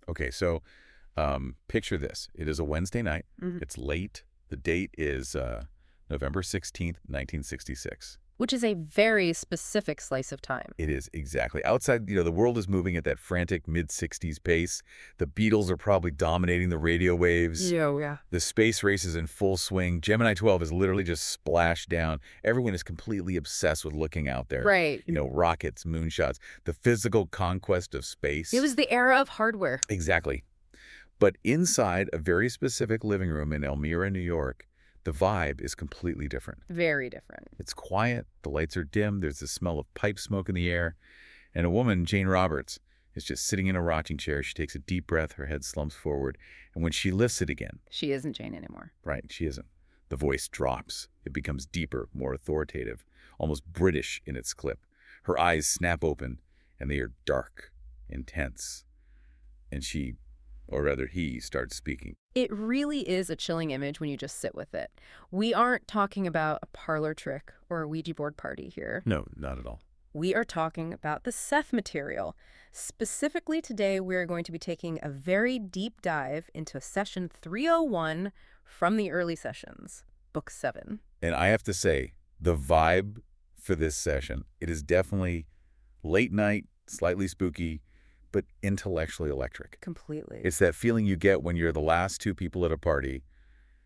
Okay, so picture this. It is a Wednesday night. Mhm. It's late. The date is November 16th, 1966. Which is a very specific slice of time. It is, exactly. Outside, the world is moving at that frantic mid-60s pace. The Beatles are probably dominating the radio waves. Yeah. The space race is in full swing. Gemini 12 is literally just splashed down. Everyone is completely obsessed with looking out there. Right. Rockets, moonshots, the physical conquest of space. It was the era of hardware. Exactly. But inside a very specific living room in Elmira, New York, the vibe is completely different. Very different. It's quiet, the lights are dim, there's the smell of pipe smoke in the air, and a woman, Jane Roberts, is just sitting in a rocking chair. She takes a deep breath, her head slumps forward, and when she lifts it again... She isn't Jane anymore. Right, she isn't. The voice drops. It becomes deeper, more authoritative, almost British in its clip. Her eyes snap open, and they are dark, intense. And she, or rather he, starts speaking. It really is a chilling image when you just sit with it. We aren't talking about a parlor trick or a Ouija board party here. No, not at all. We are talking about the Seth Material. Specifically today, we're going to be taking a very deep dive into session 301 from the early sessions, book 7. And I have to say, the vibe for this session, it is definitely late night, slightly spooky, but intellectually electric. Completely. It's that feeling you get when you're the last two people at a party,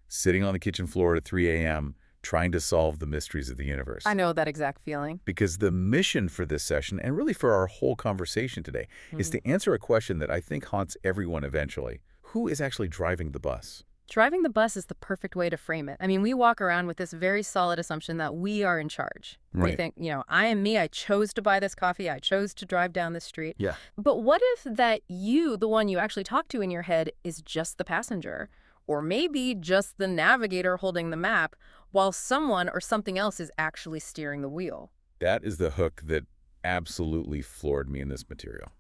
sitting on the kitchen floor at 3 a.m., trying to solve the mysteries of the universe. I know that exact feeling. Because the mission for this session, and really for our whole conversation today, is to answer a question that I think haunts everyone eventually. Who is actually driving the bus? Driving the bus is the perfect way to frame it. I mean, we walk around with this very solid assumption that we are in charge. Right. We think, I am me. I chose to buy this coffee. I chose to drive down the street. Yeah. But what if that you, the one you actually talk to in your head, is just the passenger? Or maybe just the navigator holding the map, while someone or something else is actually steering the wheel? That is the hook that absolutely floored me in this material.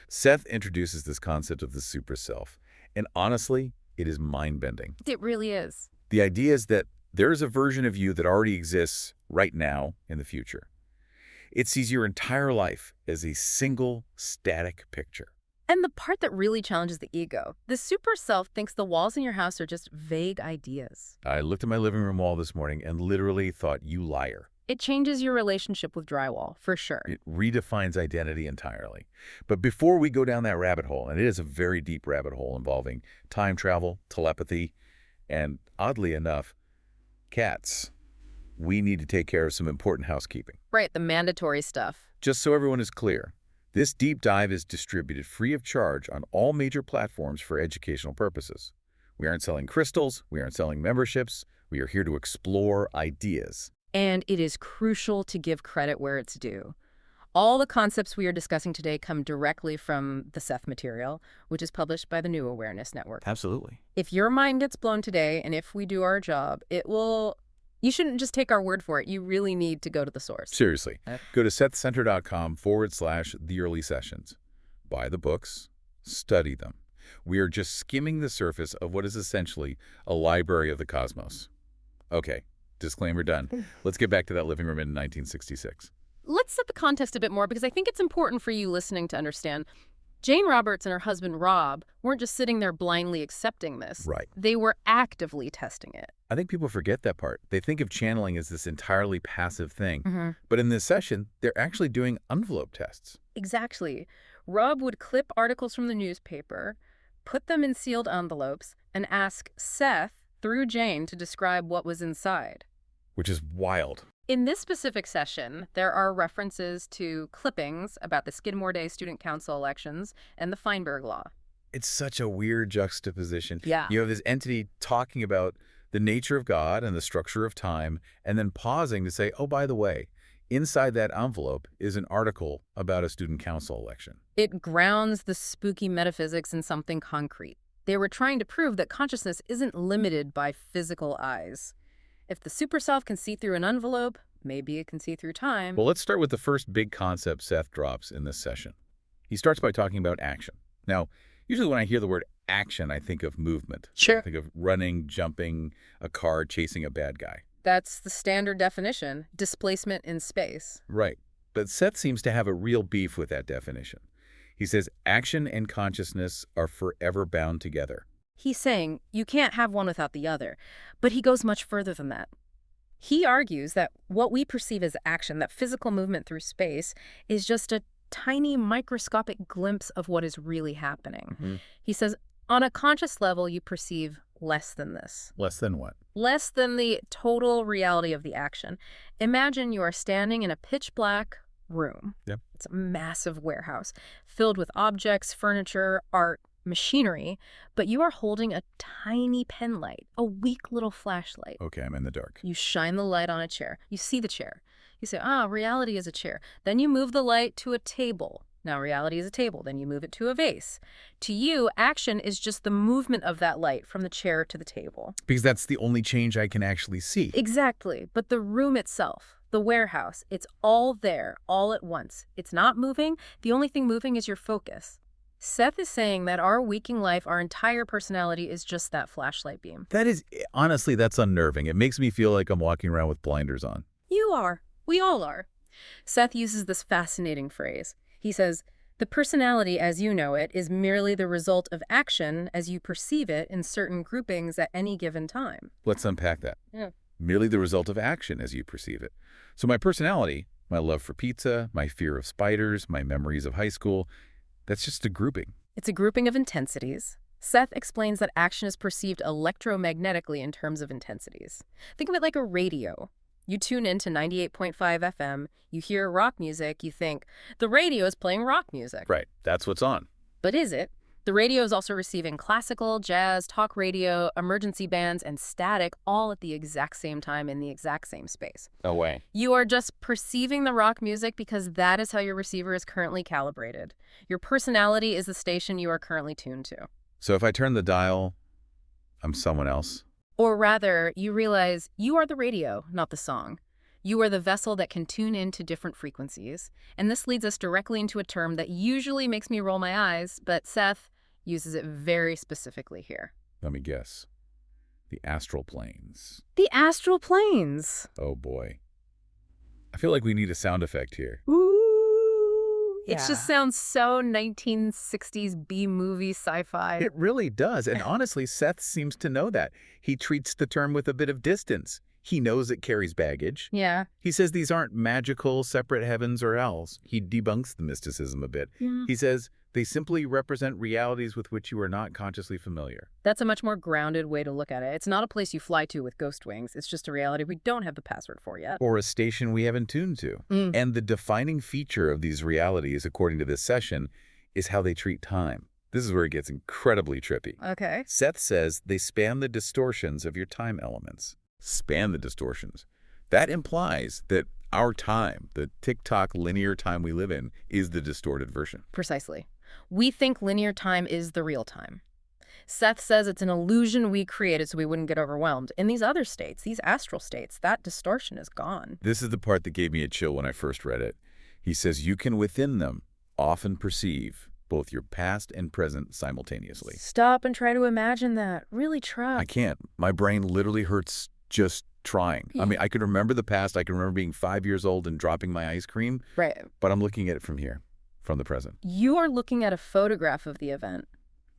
Seth introduces this concept of the Supraself, and honestly, it is mind-bending. It really is. The idea is that there is a version of you that already exists right now in the future. It sees your entire life as a single static picture. And the part that really challenges the ego, the super self thinks the walls in your house are just vague ideas. I looked at my living room wall this morning and literally thought, you liar. It changes your relationship with drywall, for sure. It redefines identity entirely. But before we go down that rabbit hole, and it is a very deep rabbit hole involving time travel, telepathy, and oddly enough, cats, we need to take care of some important housekeeping. Right, the mandatory stuff. Just so everyone is clear, this deep dive is distributed free of charge on all major platforms for educational purposes. We aren't selling crystals, we aren't selling memberships, we are here to explore ideas. And it is crucial to give credit where it's due. All the concepts we are discussing today come directly from the Seth Material, which is published by the New Awareness Network. Absolutely. If your mind gets blown today, and if we do our job, you shouldn't just take our word for it. You really need to go to the source. Seriously. Go to sethcenter.com/the early sessions. Buy the books, study them. We are just skimming the surface of what is essentially a library of the cosmos. Okay. Disclaimer done. Let's get back to that living room in 1966. Let's set the context a bit more because I think it's important for you listening to understand. Jane Roberts and her husband Rob weren't just sitting there blindly accepting this. Right. They were actively testing it. I think people forget that part. They think of channeling as this entirely passive thing. Mm-hmm. But in this session, they're actually doing envelope tests. Exactly. Rob would clip articles from the newspaper, put them in sealed envelopes, and ask Seth, through Jane, to describe what was inside. Which is wild. In this specific session, there are references to clippings about the Skidmore Day Student Council elections and the Feinberg Law. It's such a weird juxtaposition. Yeah. You have this entity talking about the nature of God and the structure of time, and then pausing to say, oh, by the way, inside that envelope is an article about a student council election. It grounds the spooky metaphysics in something concrete. They were trying to prove that consciousness isn't limited by physical eyes. If the super self can see through an envelope, maybe it can see through time. Well, let's start with the first big concept Seth drops in this session. He starts by talking about action. Now, usually when I hear the word action, I think of movement. Sure. I think of running, jumping, a car, chasing a bad guy. That's the standard definition, displacement in space. Right. But Seth seems to have a real beef with that definition. He says action and consciousness are forever bound together. He's saying you can't have one without the other, but he goes much further than that. He argues that what we perceive as action, that physical movement through space, is just a tiny microscopic glimpse of what is really happening. Mm-hmm. He says, on a conscious level, you perceive less than this. Less than what? Less than the total reality of the action. Imagine you are standing in a pitch black room. Yep. It's a massive warehouse filled with objects, furniture, art, machinery, but you are holding a tiny pen light, a weak little flashlight. Okay, I'm in the dark. You shine the light on a chair. You see the chair. You say, reality is a chair. Then you move the light to a table. Now reality is a table. Then you move it to a vase. To you, action is just the movement of that light from the chair to the table. Because that's the only change I can actually see. Exactly. But the room itself, the warehouse, it's all there, all at once. It's not moving. The only thing moving is your focus. Seth is saying that our waking life, our entire personality, is just that flashlight beam. That is, honestly, that's unnerving. It makes me feel like I'm walking around with blinders on. You are. We all are. Seth uses this fascinating phrase. He says, the personality as you know it is merely the result of action as you perceive it in certain groupings at any given time. Let's unpack that. Yeah. Merely the result of action as you perceive it. So my personality, my love for pizza, my fear of spiders, my memories of high school, that's just a grouping. It's a grouping of intensities. Seth explains that action is perceived electromagnetically in terms of intensities. Think of it like a radio. You tune in to 98.5 FM, you hear rock music, you think, the radio is playing rock music. Right, that's what's on. But is it? The radio is also receiving classical, jazz, talk radio, emergency bands, and static all at the exact same time in the exact same space. No way. You are just perceiving the rock music because that is how your receiver is currently calibrated. Your personality is the station you are currently tuned to. So if I turn the dial, I'm someone else? Or rather, you realize you are the radio, not the song. You are the vessel that can tune into different frequencies. And this leads us directly into a term that usually makes me roll my eyes, but Seth uses it very specifically here. Let me guess. The astral planes. The astral planes. Oh boy. I feel like we need a sound effect here. Ooh. Yeah. It just sounds so 1960s B-movie sci-fi. It really does. And honestly, Seth seems to know that. He treats the term with a bit of distance. He knows it carries baggage. Yeah. He says these aren't magical, separate heavens or hells. He debunks the mysticism a bit. Yeah. He says they simply represent realities with which you are not consciously familiar. That's a much more grounded way to look at it. It's not a place you fly to with ghost wings. It's just a reality we don't have the password for yet. Or a station we haven't tuned to. And the defining feature of these realities, according to this session, is how they treat time. This is where it gets incredibly trippy. Okay. Seth says they span the distortions of your time elements. Span the distortions. That implies that our time, the tick-tock linear time we live in, is the distorted version. Precisely. We think linear time is the real time. Seth says it's an illusion we created so we wouldn't get overwhelmed. In these other states, these astral states, that distortion is gone. This is the part that gave me a chill when I first read it. He says you can within them often perceive both your past and present simultaneously. Stop and try to imagine that. Really try. I can't. My brain literally hurts just trying. I mean, I can remember the past. I can remember being 5 years old and dropping my ice cream. Right. But I'm looking at it from here, from the present. You are looking at a photograph of the event.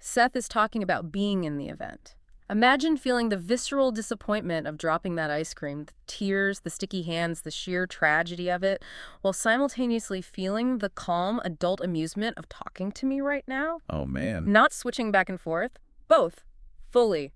Seth is talking about being in the event. Imagine feeling the visceral disappointment of dropping that ice cream, the tears, the sticky hands, the sheer tragedy of it, while simultaneously feeling the calm adult amusement of talking to me right now. Oh, man. Not switching back and forth. Both. Fully.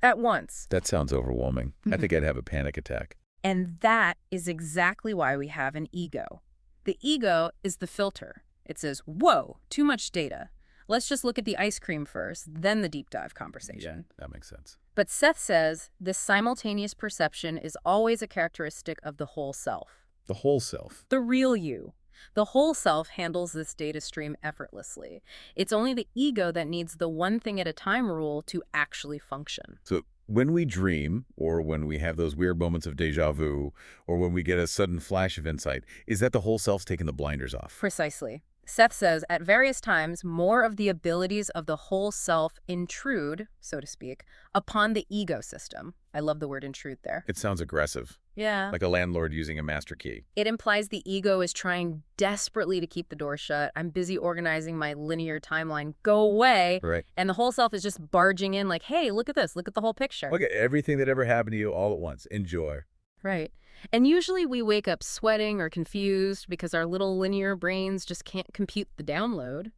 At once. That sounds overwhelming. I think I'd have a panic attack. And that is exactly why we have an ego. The ego is the filter. It says, whoa, too much data. Let's just look at the ice cream first, then the deep dive conversation. That makes sense. But Seth says this simultaneous perception is always a characteristic of the whole self. The whole self. The real you. The whole self handles this data stream effortlessly. It's only the ego that needs the one thing at a time rule to actually function. So when we dream, or when we have those weird moments of deja vu, or when we get a sudden flash of insight, is that the whole self's taking the blinders off? Precisely. Seth says, at various times, more of the abilities of the whole self intrude, so to speak, upon the ego system. I love the word intrude there. It sounds aggressive, Yeah. like a landlord using a master key. It implies the ego is trying desperately to keep the door shut. I'm busy organizing my linear timeline. Go away. Right. And the whole self is just barging in like, hey, look at this. Look at the whole picture. Look at everything that ever happened to you all at once. Enjoy. Right. And usually we wake up sweating or confused because our little linear brains just can't compute the download.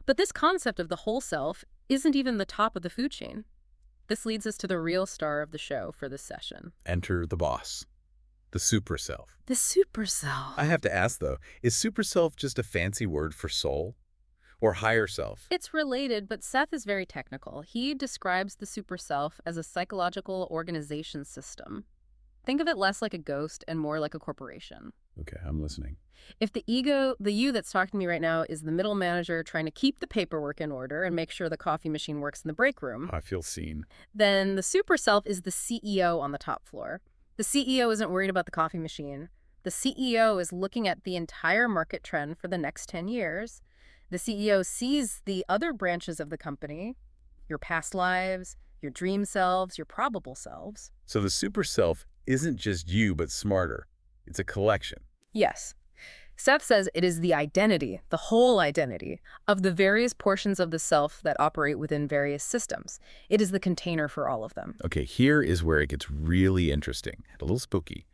But this concept of the whole self isn't even the top of the food chain. This leads us to the real star of the show for this session. Enter the boss, the Supraself. The Supraself. I have to ask, though, is Supraself just a fancy word for soul? Or higher self? It's related, but Seth is very technical. He describes the Supraself as a psychological organization system. Think of it less like a ghost and more like a corporation. Okay, I'm listening. If the ego, the you that's talking to me right now, is the middle manager trying to keep the paperwork in order and make sure the coffee machine works in the break room, I feel seen. then the Supraself is the CEO on the top floor. The CEO isn't worried about the coffee machine. The CEO is looking at the entire market trend for the next 10 years. The CEO sees the other branches of the company, your past lives, your dream selves, your probable selves. So the Supraself isn't just you, but smarter. It's a collection. Yes. Seth says it is the identity, the whole identity, of the various portions of the self that operate within various systems. It is the container for all of them. Okay, here is where it gets really interesting, a little spooky.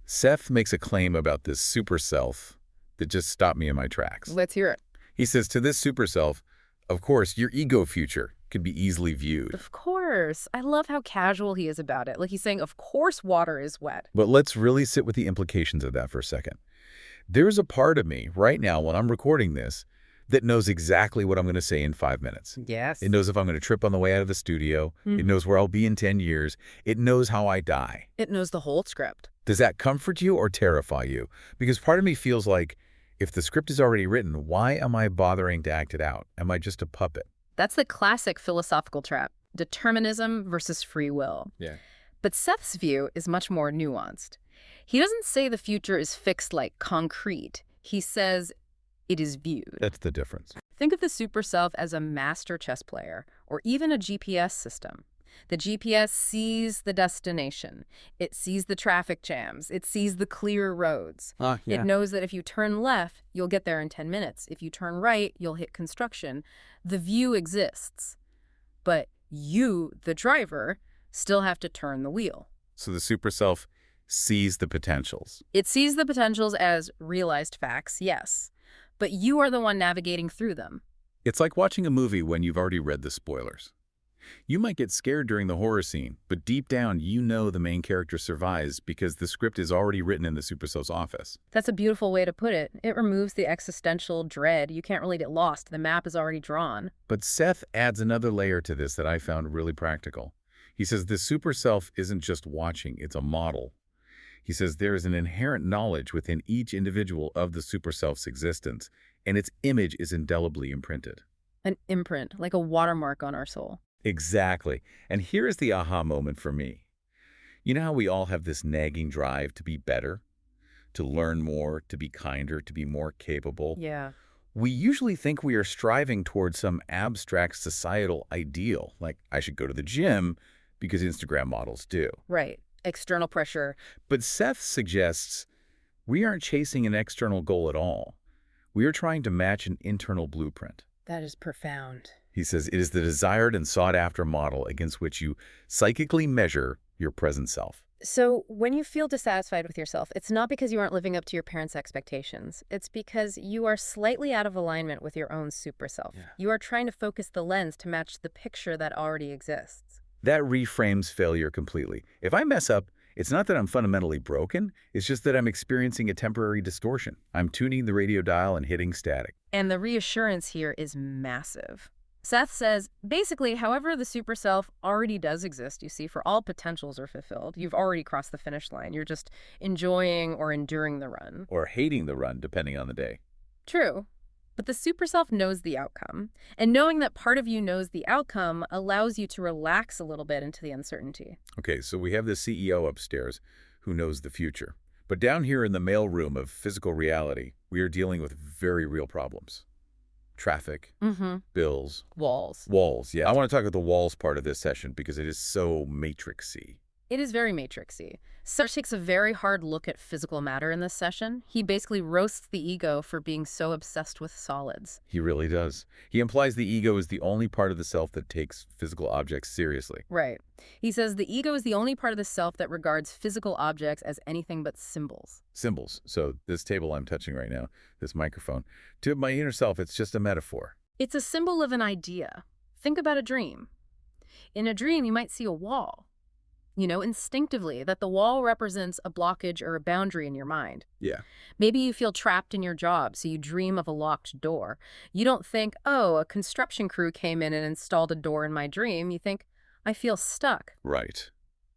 Seth makes a claim about this Supraself that just stopped me in my tracks. Let's hear it. He says, to this Supraself, of course, your ego future could be easily viewed. Of course. I love how casual he is about it. Like he's saying, of course water is wet. But let's really sit with the implications of that for a second. There's a part of me right now when I'm recording this that knows exactly what I'm going to say in 5 minutes. Yes. It knows if I'm going to trip on the way out of the studio. It knows where I'll be in 10 years. It knows how I die. It knows the whole script. Does that comfort you or terrify you? Because part of me feels like if the script is already written, why am I bothering to act it out? Am I just a puppet? That's the classic philosophical trap, determinism versus free will. Yeah. But Seth's view is much more nuanced. He doesn't say the future is fixed like concrete. He says it is viewed. That's the difference. Think of the Supraself as a master chess player or even a GPS system. The GPS sees the destination. It sees the traffic jams. It sees the clear roads. It knows that if you turn left, you'll get there in 10 minutes. If you turn right, you'll hit construction. The view exists. But you, the driver, still have to turn the wheel. So the Supraself sees the potentials. It sees the potentials as realized facts, yes. But you are the one navigating through them. It's like watching a movie when you've already read the spoilers. You might get scared during the horror scene, but deep down you know the main character survives because the script is already written in the Supraself's office. That's a beautiful way to put it. It removes the existential dread. You can't really get lost. The map is already drawn. But Seth adds another layer to this that I found really practical. He says the Supraself isn't just watching, it's a model. He says there is an inherent knowledge within each individual of the Supraself's existence, and its image is indelibly imprinted. An imprint, like a watermark on our soul. Exactly. And here is the aha moment for me. You know how we all have this nagging drive to be better, to learn more, to be kinder, to be more capable? Yeah. We usually think we are striving towards some abstract societal ideal, like I should go to the gym because Instagram models do. Right. External pressure. But Seth suggests we aren't chasing an external goal at all. We are trying to match an internal blueprint. That is profound. He says it is the desired and sought-after model against which you psychically measure your present self. So when you feel dissatisfied with yourself, it's not because you aren't living up to your parents' expectations. It's because you are slightly out of alignment with your own Supraself. Yeah. You are trying to focus the lens to match the picture that already exists. That reframes failure completely. If I mess up, it's not that I'm fundamentally broken, it's just that I'm experiencing a temporary distortion. I'm tuning the radio dial and hitting static. And the reassurance here is massive. Seth says, basically, however the Supraself already does exist, you see, for all potentials are fulfilled. You've already crossed the finish line. You're just enjoying or enduring the run. Or hating the run, depending on the day. True. But the Supraself knows the outcome. And knowing that part of you knows the outcome allows you to relax a little bit into the uncertainty. Okay, so we have the CEO upstairs who knows the future. But down here in the mailroom of physical reality, We are dealing with very real problems. Traffic, Mm-hmm. bills, Walls. walls. Yeah, I want to talk about the walls part of this session because it is so matrixy. It is very matrixy. Sarge takes a very hard look at physical matter in this session. He basically roasts the ego for being so obsessed with solids. He really does. He implies the ego is the only part of the self that takes physical objects seriously. Right. He says the ego is the only part of the self that regards physical objects as anything but symbols. Symbols. So this table I'm touching right now, this microphone, to my inner self, it's just a metaphor. It's a symbol of an idea. Think about a dream. In a dream, you might see a wall. You know, instinctively, that the wall represents a blockage or a boundary in your mind. Yeah. Maybe you feel trapped in your job, so you dream of a locked door. You don't think, oh, a construction crew came in and installed a door in my dream. You think, I feel stuck. Right.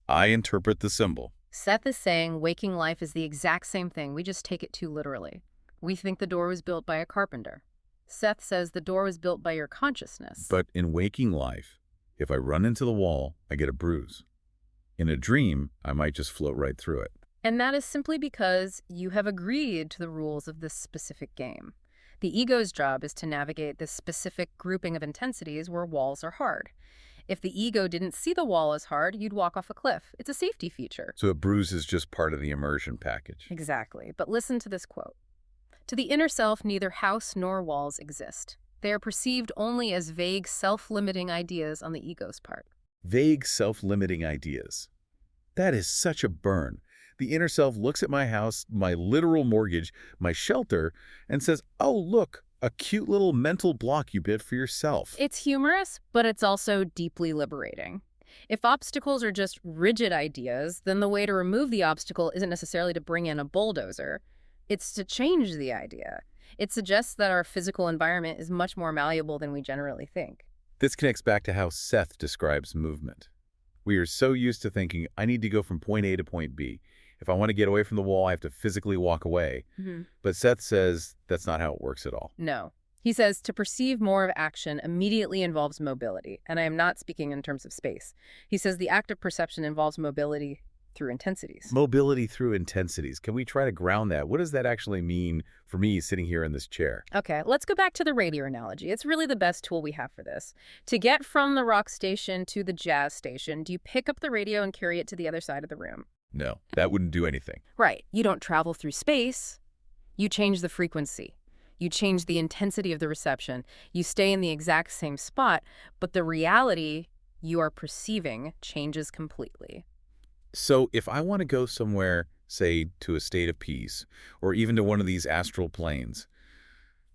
I interpret the symbol. Seth is saying waking life is the exact same thing. We just take it too literally. We think the door was built by a carpenter. Seth says the door was built by your consciousness. But in waking life, if I run into the wall, I get a bruise. In a dream, I might just float right through it. And that is simply because you have agreed to the rules of this specific game. The ego's job is to navigate this specific grouping of intensities where walls are hard. If the ego didn't see the wall as hard, you'd walk off a cliff. It's a safety feature. So a bruise is just part of the immersion package. Exactly. But listen to this quote. To the inner self, neither house nor walls exist. They are perceived only as vague, self-limiting ideas on the ego's part. Vague, self-limiting ideas. That is such a burn. The inner self looks at my house, my literal mortgage, my shelter, and says, oh, look, a cute little mental block you built for yourself. It's humorous, but it's also deeply liberating. If obstacles are just rigid ideas, then the way to remove the obstacle isn't necessarily to bring in a bulldozer. It's to change the idea. It suggests that our physical environment is much more malleable than we generally think. This connects back to how Seth describes movement. We are so used to thinking, I need to go from point A to point B. If I want to get away from the wall, I have to physically walk away. But Seth says that's not how it works at all. No. He says to perceive more of action immediately involves mobility, and I am not speaking in terms of space. He says the act of perception involves mobility through intensities. Mobility through intensities. Can we try to ground that? What does that actually mean for me sitting here in this chair? Okay, let's go back to the radio analogy. It's really the best tool we have for this. To get from the rock station to the jazz station, do you pick up the radio and carry it to the other side of the room? No, that wouldn't do anything. Right. You don't travel through space. You change the frequency. You change the intensity of the reception. You stay in the exact same spot, but the reality you are perceiving changes completely. So if I want to go somewhere, say, to a state of peace, or even to one of these astral planes,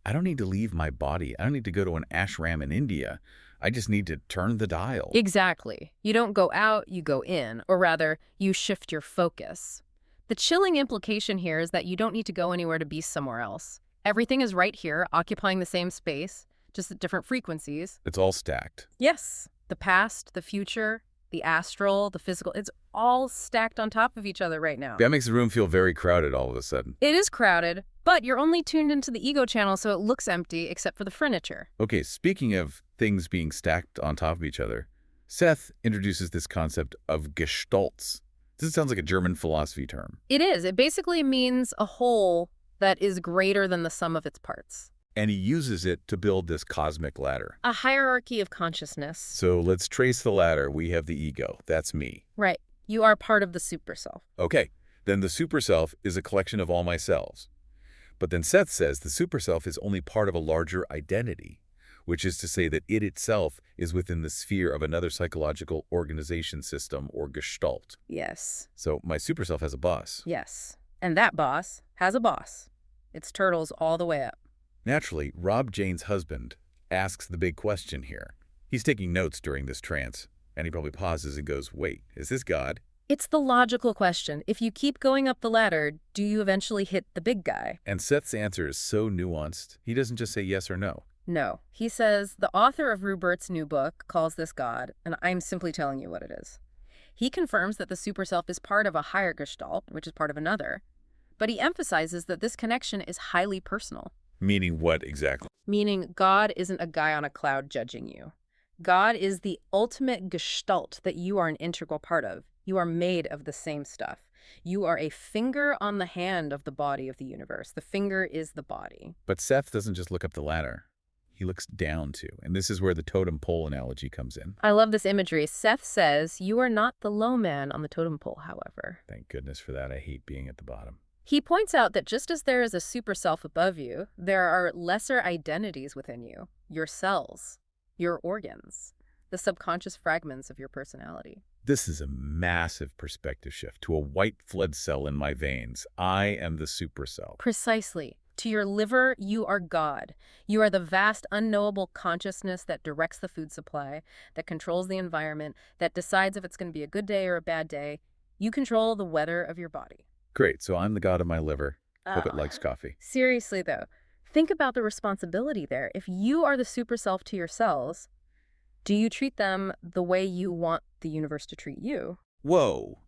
I don't need to leave my body. I don't need to go to an ashram in India. I just need to turn the dial. Exactly. You don't go out, you go in, or rather, you shift your focus. The chilling implication here is that you don't need to go anywhere to be somewhere else. Everything is right here, occupying the same space, just at different frequencies. It's all stacked. Yes. The past, the future, the astral, the physical, it's all stacked on top of each other right now. That makes the room feel very crowded all of a sudden. It is crowded, but you're only tuned into the ego channel, so it looks empty except for the furniture. Okay, speaking of things being stacked on top of each other, Seth introduces this concept of gestalts. This sounds like a German philosophy term. It is. It basically means a whole that is greater than the sum of its parts. And he uses it to build this cosmic ladder. A hierarchy of consciousness. So let's trace the ladder. We have the ego. That's me. Right. You are part of the Supraself. Okay, then the Supraself is a collection of all my selves. But then Seth says the Supraself is only part of a larger identity, which is to say that it itself is within the sphere of another psychological organization system or gestalt. Yes. So my Supraself has a boss. Yes. And that boss has a boss. It's turtles all the way up. Naturally, Rob Jane's husband asks the big question here. He's taking notes during this trance, and he probably pauses and goes, wait, is this God? It's the logical question. If you keep going up the ladder, do you eventually hit the big guy? And Seth's answer is so nuanced, he doesn't just say yes or no. No. He says, the author of Rupert's new book calls this God, and I'm simply telling you what it is. He confirms that the Superself is part of a higher gestalt, which is part of another, but he emphasizes that this connection is highly personal. Meaning what exactly? Meaning God isn't a guy on a cloud judging you. God is the ultimate gestalt that you are an integral part of. You are made of the same stuff. You are a finger on the hand of the body of the universe. The finger is the body. But Seth doesn't just look up the ladder. He looks down too. And this is where the totem pole analogy comes in. I love this imagery. Seth says, you are not the low man on the totem pole, however. Thank goodness for that. I hate being at the bottom. He points out that just as there is a super self above you, there are lesser identities within you. Your cells, your organs, the subconscious fragments of your personality. This is a massive perspective shift to a white blood cell in my veins. I am the Supraself. Precisely. To your liver, you are God. You are the vast, unknowable consciousness that directs the food supply, that controls the environment, that decides if it's going to be a good day or a bad day. You control the weather of your body. Great, so I'm the god of my liver. Hope it likes coffee. Seriously, though, think about the responsibility there. If you are the super self to your cells, do you treat them the way you want the universe to treat you? Whoa,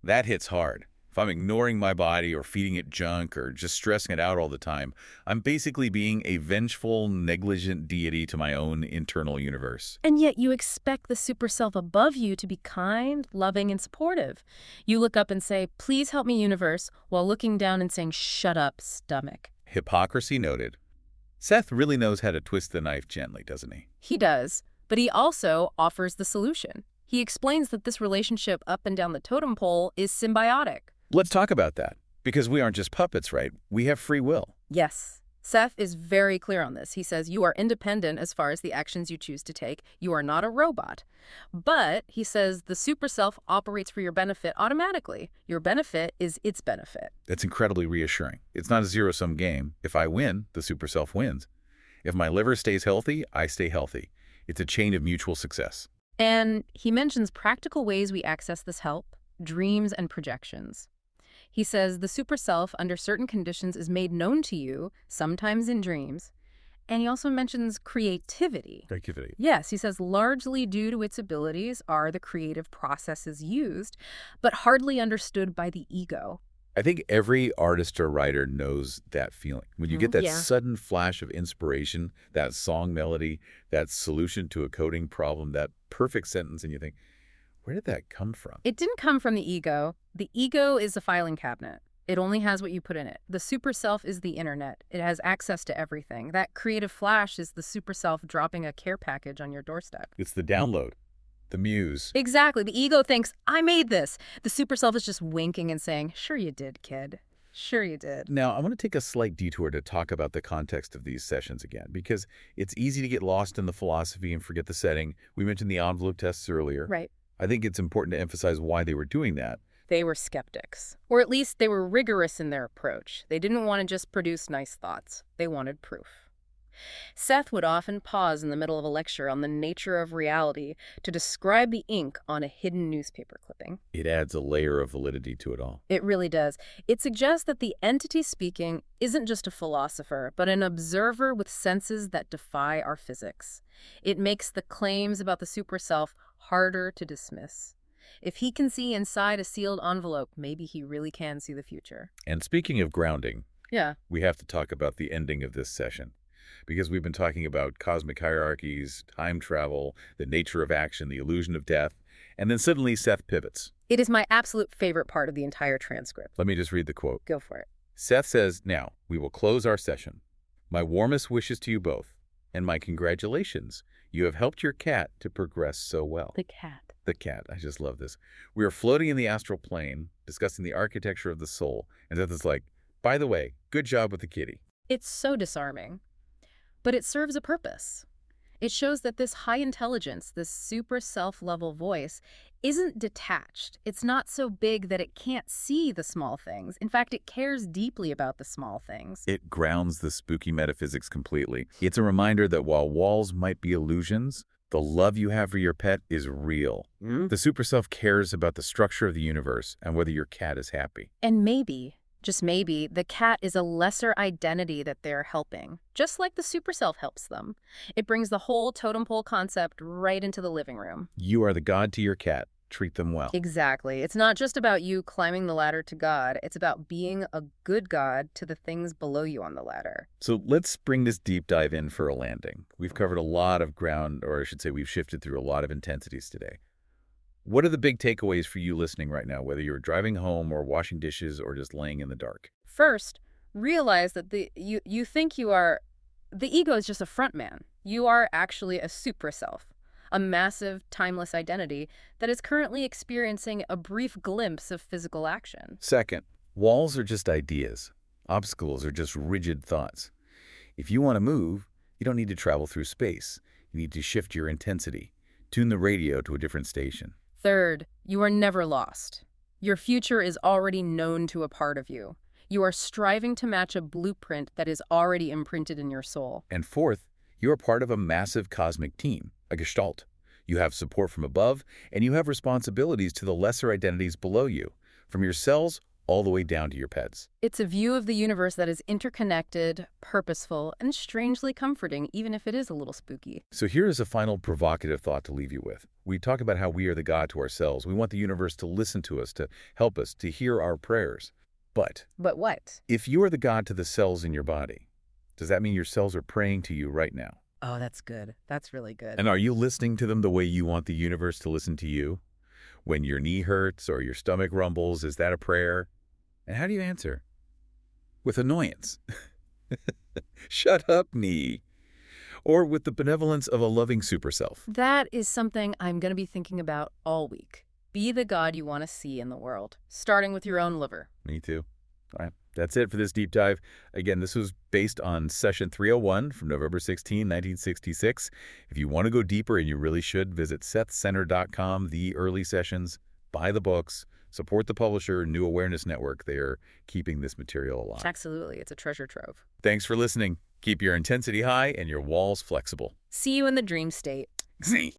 that hits hard. If I'm ignoring my body or feeding it junk or just stressing it out all the time, I'm basically being a vengeful, negligent deity to my own internal universe. And yet you expect the super self above you to be kind, loving, and supportive. You look up and say, please help me, universe, while looking down and saying, shut up, stomach. Hypocrisy noted. Seth really knows how to twist the knife gently, doesn't he? He does, but he also offers the solution. He explains that this relationship up and down the totem pole is symbiotic. Let's talk about that, because we aren't just puppets, right? We have free will. Yes. Seth is very clear on this. He says you are independent as far as the actions you choose to take. You are not a robot. But, he says, the super self operates for your benefit automatically. Your benefit is its benefit. That's incredibly reassuring. It's not a zero-sum game. If I win, the super self wins. If my liver stays healthy, I stay healthy. It's a chain of mutual success. And he mentions practical ways we access this help, dreams and projections. He says the super self, under certain conditions, is made known to you, sometimes in dreams. And he also mentions creativity. Creativity. Yes, he says largely due to its abilities are the creative processes used, but hardly understood by the ego. I think every artist or writer knows that feeling. When you get that Yeah. sudden flash of inspiration, that song melody, that solution to a coding problem, that perfect sentence, and you think, where did that come from? It didn't come from the ego. The ego is a filing cabinet. It only has what you put in it. The super self is the internet. It has access to everything. That creative flash is the super self dropping a care package on your doorstep. It's the download, the muse. Exactly. The ego thinks, I made this. The super self is just winking and saying, sure you did, kid. Sure you did. Now, I want to take a slight detour to talk about the context of these sessions again, because it's easy to get lost in the philosophy and forget the setting. We mentioned the envelope tests earlier. Right. I think it's important to emphasize why they were doing that. They were skeptics. Or at least they were rigorous in their approach. They didn't want to just produce nice thoughts. They wanted proof. Seth would often pause in the middle of a lecture on the nature of reality to describe the ink on a hidden newspaper clipping. It adds a layer of validity to it all. It really does. It suggests that the entity speaking isn't just a philosopher, but an observer with senses that defy our physics. It makes the claims about the super self harder to dismiss. If he can see inside a sealed envelope, maybe he really can see the future. And speaking of grounding, Yeah. we have to talk about the ending of this session. Because we've been talking about cosmic hierarchies, time travel, the nature of action, the illusion of death, and then suddenly Seth pivots. It is my absolute favorite part of the entire transcript. Let me just read the quote. Go for it. Seth says, "Now, we will close our session. My warmest wishes to you both, and my congratulations. You have helped your cat to progress so well." The cat. The cat. I just love this. We are floating in the astral plane, discussing the architecture of the soul, and Seth is like, by the way, good job with the kitty. It's so disarming. But it serves a purpose. It shows that this high intelligence, this super self-level voice, isn't detached. It's not so big that it can't see the small things. In fact, it cares deeply about the small things. It grounds the spooky metaphysics completely. It's a reminder that while walls might be illusions, the love you have for your pet is real. The super self cares about the structure of the universe and whether your cat is happy. And maybe, just maybe, the cat is a lesser identity that they're helping, just like the super self helps them. It brings the whole totem pole concept right into the living room. You are the god to your cat. Treat them well. Exactly. It's not just about you climbing the ladder to God. It's about being a good God to the things below you on the ladder. So let's bring this deep dive in for a landing. We've covered a lot of ground, or I should say we've shifted through a lot of intensities today. What are the big takeaways for you listening right now, whether you're driving home or washing dishes or just laying in the dark? First, realize that you think you are the ego is just a front man. You are actually a supraself, a massive, timeless identity that is currently experiencing a brief glimpse of physical action. Second, walls are just ideas. Obstacles are just rigid thoughts. If you want to move, you don't need to travel through space. You need to shift your intensity. Tune the radio to a different station. Third, you are never lost. Your future is already known to a part of you. You are striving to match a blueprint that is already imprinted in your soul. And fourth, you are part of a massive cosmic team, a gestalt. You have support from above, and you have responsibilities to the lesser identities below you, from your cells all the way down to your pets. It's a view of the universe that is interconnected, purposeful, and strangely comforting, even if it is a little spooky. So here is a final provocative thought to leave you with. We talk about how we are the God to ourselves. We want the universe to listen to us, to help us, to hear our prayers. But what? if you are the God to the cells in your body, does that mean your cells are praying to you right now? Oh, that's good. That's really good. And are you listening to them the way you want the universe to listen to you? When your knee hurts or your stomach rumbles, is that a prayer? And how do you answer? With annoyance. Shut up, knee. Or with the benevolence of a loving superself. That is something I'm going to be thinking about all week. Be the God you want to see in the world, starting with your own liver. Me too. All right. That's it for this deep dive. Again, this was based on session 301 from November 16, 1966. If you want to go deeper, and you really should, visit sethcenter.com, the early sessions, buy the books, support the publisher, New Awareness Network. They are keeping this material alive. Absolutely. It's a treasure trove. Thanks for listening. Keep your intensity high and your walls flexible. See you in the dream state.